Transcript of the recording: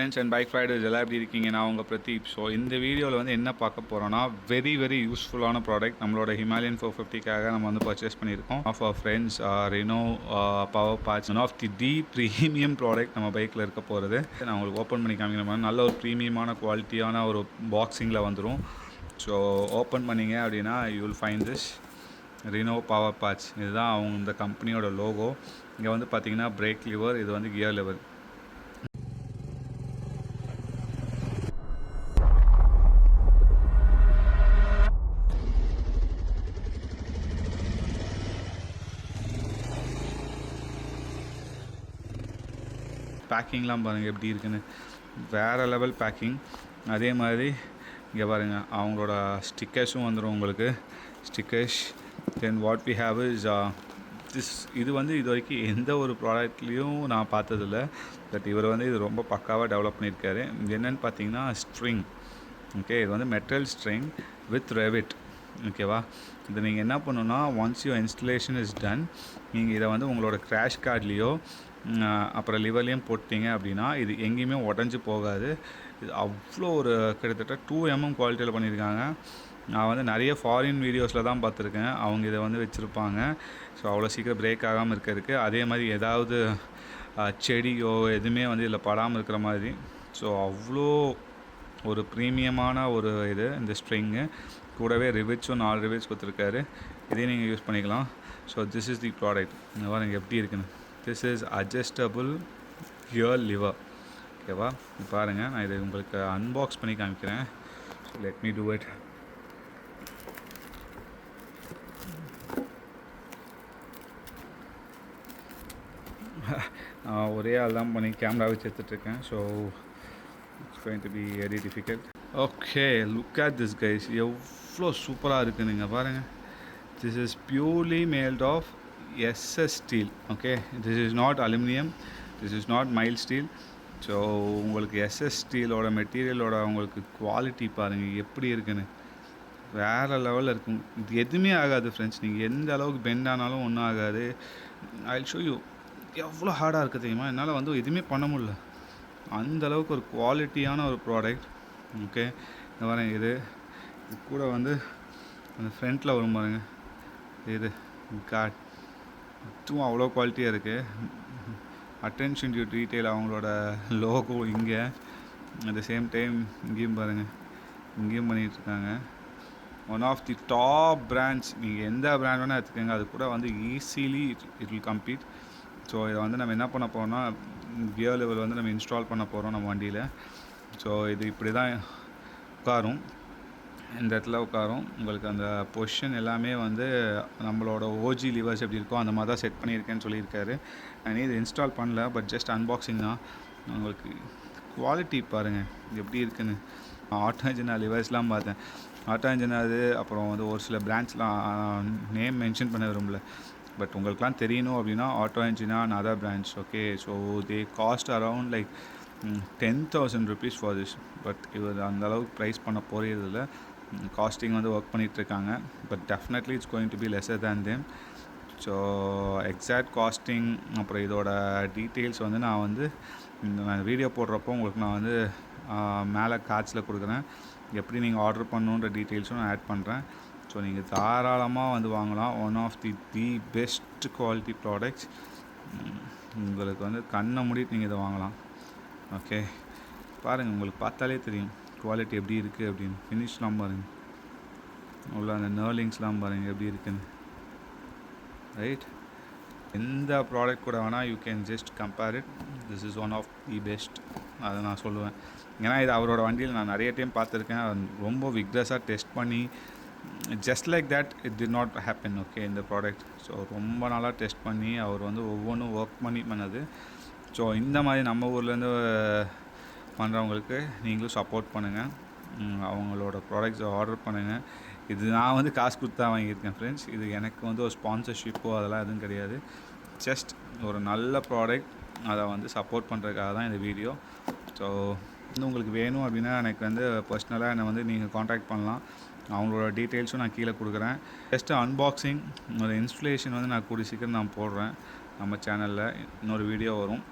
friends and bike riders எல்லாம் எப்படி இருக்கீங்க? நான் உங்கள் பிரதீப். ஸோ இந்த வீடியோவில் வந்து என்ன பார்க்க போகிறோன்னா வெரி யூஸ்ஃபுல்லான ப்ராடக்ட் நம்மளோட ஹிமாலயன் 450க்காக நம்ம வந்து பர்ச்சேஸ் பண்ணியிருக்கோம். Of our friends Rino power parts one of the premium product நம்ம பைக்கில் இருக்க போகிறது. நான் உங்களுக்கு ஓப்பன் பண்ணி காமிக்கிற மாதிரி நல்ல ஒரு ப்ரீமியமான குவாலிட்டியான ஒரு பாக்ஸிங்கில் வந்துடும். ஸோ ஓப்பன் பண்ணிங்க அப்படின்னா you will find this Reno power parts. இதுதான் அவங்க இந்த கம்பெனியோட லோகோ. இங்கே வந்து பார்த்தீங்கன்னா பிரேக் லிவர், இது வந்து கியர் லிவர். பேக்கிங்லாம் பாருங்கள் எப்படி இருக்குன்னு, வேறு லெவல் பேக்கிங். அதே மாதிரி இங்கே பாருங்கள் அவங்களோட ஸ்டிக்கர்ஸும் வந்துடும் உங்களுக்கு. Stickers then what we have is இது வந்து இது வரைக்கும் எந்த ஒரு ப்ராடக்ட்லேயும் நான் பார்த்ததில்ல. பட் இவர் வந்து இது ரொம்ப பக்காவாக டெவலப் பண்ணியிருக்காரு. இது என்னென்னு பார்த்தீங்கன்னா ஸ்ட்ரிங். ஓகே, இது வந்து மெட்டல் ஸ்ட்ரிங் வித் ரெவிட். ஓகேவா, இது நீங்கள் என்ன பண்ணணுன்னா once you installation is done, நீங்கள் இதை வந்து உங்களோட கிராஷ் கார்ட்லேயோ அப்புறம் லிவர்லேயும் போட்டிங்க அப்படின்னா இது எங்கேயுமே உடஞ்சி போகாது. இது அவ்வளோ ஒரு கிட்டத்தட்ட 2 mm குவாலிட்டியில் பண்ணியிருக்காங்க. நான் வந்து நிறைய ஃபாரின் வீடியோஸில் தான் பார்த்துருக்கேன், அவங்க இதை வந்து வச்சுருப்பாங்க. ஸோ அவ்வளோ சீக்கிரம் பிரேக் ஆகாமல் இருக்கிறதுக்கு. அதே மாதிரி ஏதாவது செடியோ எதுவுமே வந்து இதில் படாமல் இருக்கிற மாதிரி. ஸோ அவ்வளோ ஒரு ப்ரீமியமான ஒரு இது இந்த ஸ்ட்ரிங்கு. கூடவே ரிவிட்ஸும் 4 ரிவிட்ஸ் கொடுத்துருக்காரு. இதையும் நீங்கள் யூஸ் பண்ணிக்கலாம். So this is the product. இந்த மாதிரி இங்கே எப்படி இருக்குன்னு, this is adjustable gear lever. ஓகேவா, பாருங்கள் நான் இதை உங்களுக்கு அன்பாக்ஸ் பண்ணி காமிக்கிறேன். So let me do it. நான் ஒரே ஆள் தான் பண்ணி கேமரா வச்சு எடுத்துகிட்ருக்கேன். So it's going to be very difficult. Okay, look at this guys, எவ்வளோ சூப்பராக இருக்குது. நீங்கள் பாருங்கள், this is purely made of SS steel. Okay, this is not aluminium, this is not mild steel. So உங்களுக்கு SS ஸ்டீலோட மெட்டீரியலோட உங்களுக்கு quality பாருங்கள் எப்படி இருக்குன்னு, வேறு லெவலில் இருக்கும். இது எதுவுமே ஆகாது ஃப்ரெண்ட்ஸ். நீங்கள் எந்த அளவுக்கு பெண்ட் ஆனாலும் ஒன்றும் ஆகாது. I will show you. எவ்வளோ ஹார்டாக இருக்குது தெரியுமா? என்னால் வந்து எதுவுமே பண்ண முடியல, அந்த அளவுக்கு ஒரு குவாலிட்டியான ஒரு ப்ராடக்ட். ஓகே, இந்த பாருங்க, இது கூட வந்து அந்த ஃப்ரண்ட்டில் வரும் பாருங்கள், இது கார்ட், இதுவும் அவ்வளோ குவாலிட்டியாக இருக்குது. அட்டென்ஷன் டு டீட்டெயில் அவங்களோட லோகோ இங்கே. அட் த சேம் டைம் இங்கேயும் பாருங்கள், இங்கேயும் பண்ணிகிட்ருக்காங்க. One of the top brands. நீங்கள் எந்த பிராண்ட் வேணால் எடுத்துக்கோங்க, அது கூட வந்து easily it will compete. So இதை வந்து நம்ம என்ன பண்ண போகிறோம்னா கியர் லெவல் வந்து நம்ம இன்ஸ்டால் பண்ண போகிறோம் நம்ம வண்டியில். ஸோ இது இப்படி தான் உட்காரும், இந்த இடத்துல உட்காரும். உங்களுக்கு அந்த பொசிஷன் எல்லாமே வந்து நம்மளோட ஓஜி லிவர்ஸ் எப்படி இருக்கோ அந்த மாதிரி தான் செட் பண்ணியிருக்கேன்னு சொல்லியிருக்காரு. நான் இது இன்ஸ்டால் பண்ணல, பட் ஜஸ்ட் அன்பாக்சிங் தான். உங்களுக்கு குவாலிட்டி பாருங்கள் எப்படி இருக்குன்னு. ஆட்டோ இன்ஜினா லிவர்ஸ்லாம் பார்த்தேன், ஆட்டோ இன்ஜினா அது. அப்புறம் வந்து ஒரு சில பிராண்ட்ஸ்லாம் நேம் மென்ஷன் பண்ண விரும்பல, பட் உங்களுக்குலாம் தெரியணும் அப்படின்னா ஆட்டோ இன்ஜினா and other brands. Okay, so they cost around like 10,000 rupees for this. But இவர் அந்த அளவுக்கு ப்ரைஸ் பண்ண போகிறதில்ல. காஸ்டிங் வந்து ஒர்க் பண்ணிகிட்ருக்காங்க. But definitely it's going to be lesser than them. So exact casting அப்புறம் இதோட டீட்டெயில்ஸ் வந்து நான் வந்து நான் வீடியோ போடுறப்போ உங்களுக்கு நான் வந்து மேலே கார்ட்ஸில் கொடுக்குறேன். எப்படி நீங்கள் ஆர்டர் பண்ணணுன்ற டீட்டெயில்ஸும் நான் ஆட் பண்ணுறேன். ஸோ நீங்கள் தாராளமாக வந்து வாங்கலாம். One of the best quality products. உங்களுக்கு வந்து கண்ணை மூடிட்டு நீங்கள் இதை வாங்கலாம். ஓகே, பாருங்கள், உங்களுக்கு பார்த்தாலே தெரியும் குவாலிட்டி எப்படி இருக்குது அப்படின்னு. ஃபினிஷ்லாம் பாருங்கள், உள்ள அந்த நர்லிங்ஸ்லாம் பாருங்கள் எப்படி இருக்குன்னு. ரைட், எந்த ப்ராடக்ட் கூட வேணால் you can just compare it. This is one of the best, அதை நான் சொல்லுவேன். ஏன்னா இது அவரோட வண்டியில் நான் நிறைய டைம் பார்த்துருக்கேன். ரொம்ப விக்ரஸாக டெஸ்ட் பண்ணி just like that it did not happen. Okay, இந்த ப்ராடக்ட் ஸோ ரொம்ப நாளாக டெஸ்ட் பண்ணி அவர் வந்து ஒவ்வொன்றும் ஒர்க் பண்ணி பண்ணது. ஸோ இந்த மாதிரி நம்ம ஊர்லேருந்து பண்ணுறவங்களுக்கு நீங்களும் சப்போர்ட் பண்ணுங்கள், அவங்களோட ப்ராடக்ட்ஸை ஆர்டர் பண்ணுங்கள். இது நான் வந்து காசு கொடுத்தா வாங்கியிருக்கேன் ஃப்ரெண்ட்ஸ். இது எனக்கு வந்து ஒரு ஸ்பான்சர்ஷிப்போ அதெல்லாம் எதுவும் கிடையாது. ஜஸ்ட் ஒரு நல்ல ப்ராடக்ட், அதை வந்து சப்போர்ட் பண்ணுறதுக்காக தான் இந்த வீடியோ. ஸோ வந்து உங்களுக்கு வேணும் அப்படின்னா எனக்கு வந்து பர்சனலாக என்னை வந்து நீங்கள் காண்டாக்ட் பண்ணலாம். அவங்களோட டீட்டெயில்ஸும் நான் கீழே கொடுக்குறேன். ஜஸ்ட்டு அன்பாக்சிங் ஒரு இன்ஸ்டலேஷன் வந்து நான் கூடிய சீக்கிரம் நான் போடுறேன் நம்ம சேனலில். இன்னொரு வீடியோ வரும்.